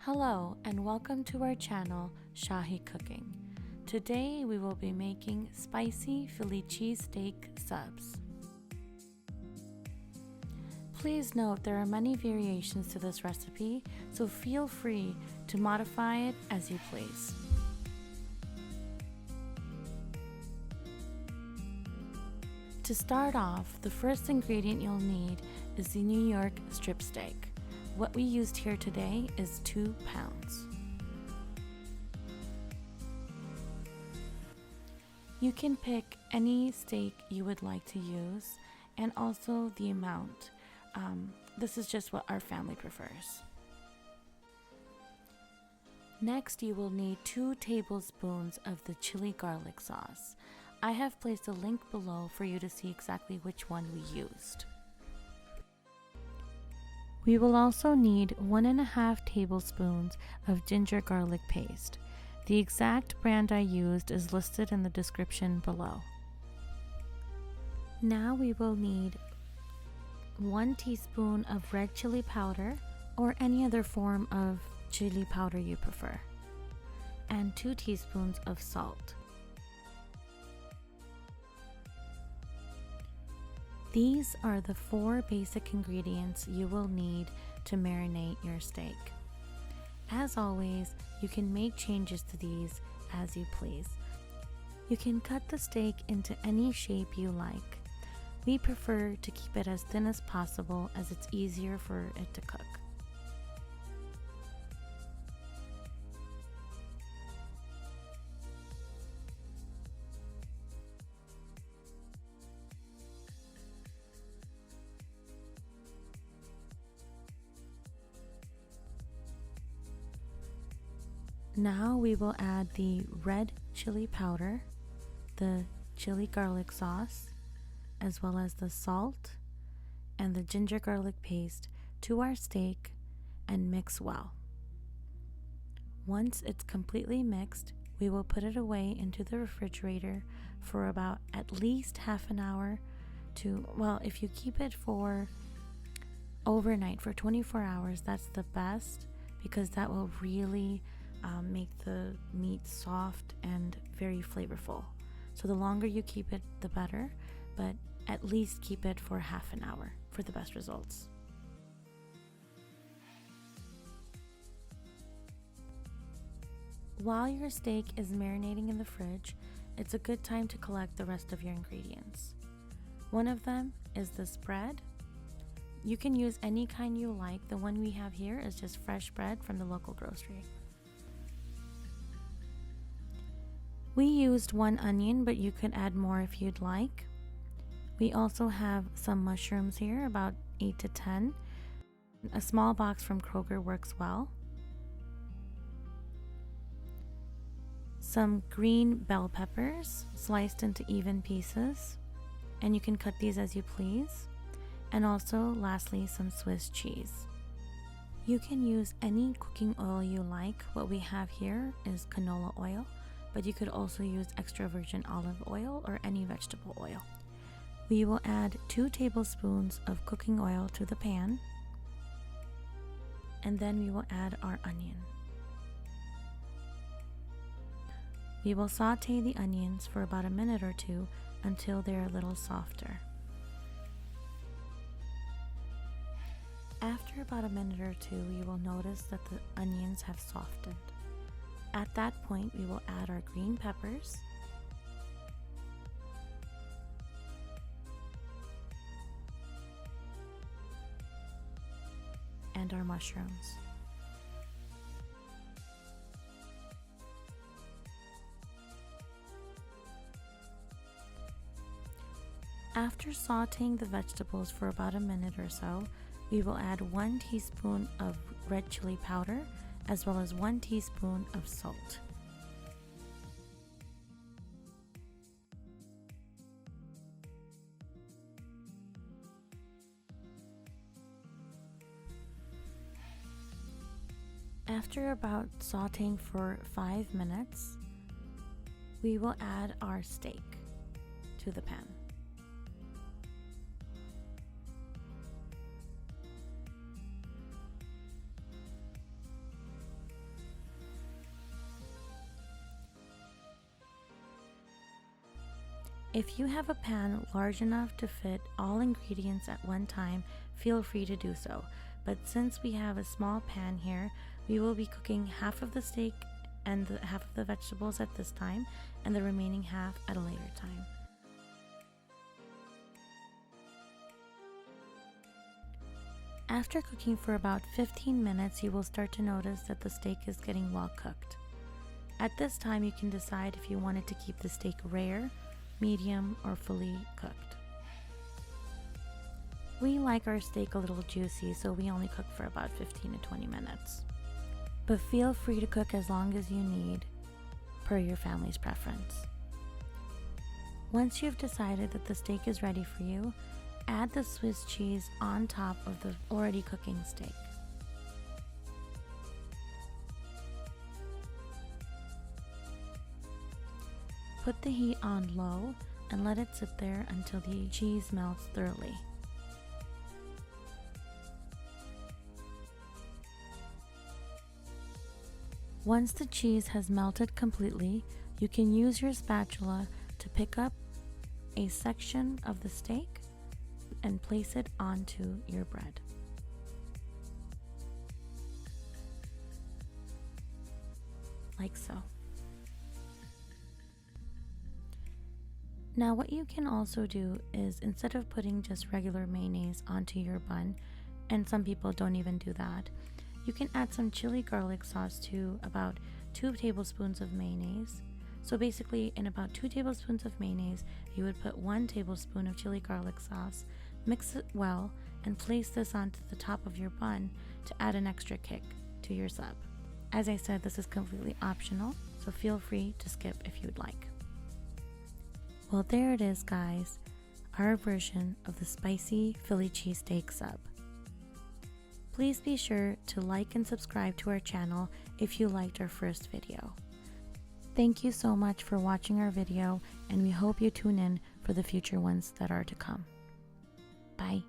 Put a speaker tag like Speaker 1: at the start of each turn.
Speaker 1: Hello and welcome to our channel, Shahi Cooking. Today we will be making Spicy Philly Cheesesteak Subs. Please note there are many variations to this recipe, so feel free to modify it as you please. To start off, the first ingredient you'll need is the New York strip steak. What we used here today is 2 pounds. You can pick any steak you would like to use and also the amount. This is just what our family prefers. Next, you will need 2 tablespoons of the chili garlic sauce. I have placed a link below for you to see exactly which one we used. We will also need 1.5 tablespoons of ginger garlic paste. The exact brand I used is listed in the description below. Now we will need 1 teaspoon of red chili powder or any other form of chili powder you prefer, and 2 teaspoons of salt. These are the 4 basic ingredients you will need to marinate your steak. As always, you can make changes to these as you please. You can cut the steak into any shape you like. We prefer to keep it as thin as possible as it's easier for it to cook. Now we will add the red chili powder, the chili garlic sauce, as well as the salt and the ginger garlic paste to our steak and mix well. Once it's completely mixed, we will put it away into the refrigerator for about at least half an hour to, well, if you keep it for overnight for 24 hours, that's the best because that will really make the meat soft and very flavorful. So the longer you keep it, the better, but at least keep it for half an hour for the best results. While your steak is marinating in the fridge, it's a good time to collect the rest of your ingredients. One of them is the spread. You can use any kind you like. The one we have here is just fresh bread from the local grocery. We used 1 onion, but you could add more if you'd like. We also have some mushrooms here, about 8 to 10. A small box from Kroger works well. Some green bell peppers sliced into even pieces, and you can cut these as you please. And also, lastly, some Swiss cheese. You can use any cooking oil you like. What we have here is canola oil, but you could also use extra virgin olive oil or any vegetable oil. We will add 2 tablespoons of cooking oil to the pan, and then we will add our onion. We will saute the onions for about a minute or 2 until they're a little softer. After about a minute or 2, you will notice that the onions have softened. At that point, we will add our green peppers, and our mushrooms. After sauteing the vegetables for about a minute or so, we will add 1 teaspoon of red chili powder as well as 1 teaspoon of salt. After about sauteing for 5 minutes, we will add our steak to the pan. If you have a pan large enough to fit all ingredients at one time, feel free to do so. But since we have a small pan here, we will be cooking half of the steak and half of the vegetables at this time, and the remaining half at a later time. After cooking for about 15 minutes, you will start to notice that the steak is getting well cooked. At this time, you can decide if you wanted to keep the steak rare, medium, or fully cooked. We like our steak a little juicy, so we only cook for about 15 to 20 minutes. But feel free to cook as long as you need, per your family's preference. Once you've decided that the steak is ready for you, add the Swiss cheese on top of the already cooking steak. Put the heat on low and let it sit there until the cheese melts thoroughly. Once the cheese has melted completely, you can use your spatula to pick up a section of the steak and place it onto your bread. Like so. Now what you can also do is, instead of putting just regular mayonnaise onto your bun, and some people don't even do that, you can add some chili garlic sauce to about 2 tablespoons of mayonnaise. So basically, in about 2 tablespoons of mayonnaise, you would put 1 tablespoon of chili garlic sauce, mix it well, and place this onto the top of your bun to add an extra kick to your sub. As I said, this is completely optional, so feel free to skip if you'd like. Well, there it is, guys, our version of the Spicy Philly Cheesesteak Sub. Please be sure to like and subscribe to our channel if you liked our first video. Thank you so much for watching our video, and we hope you tune in for the future ones that are to come. Bye.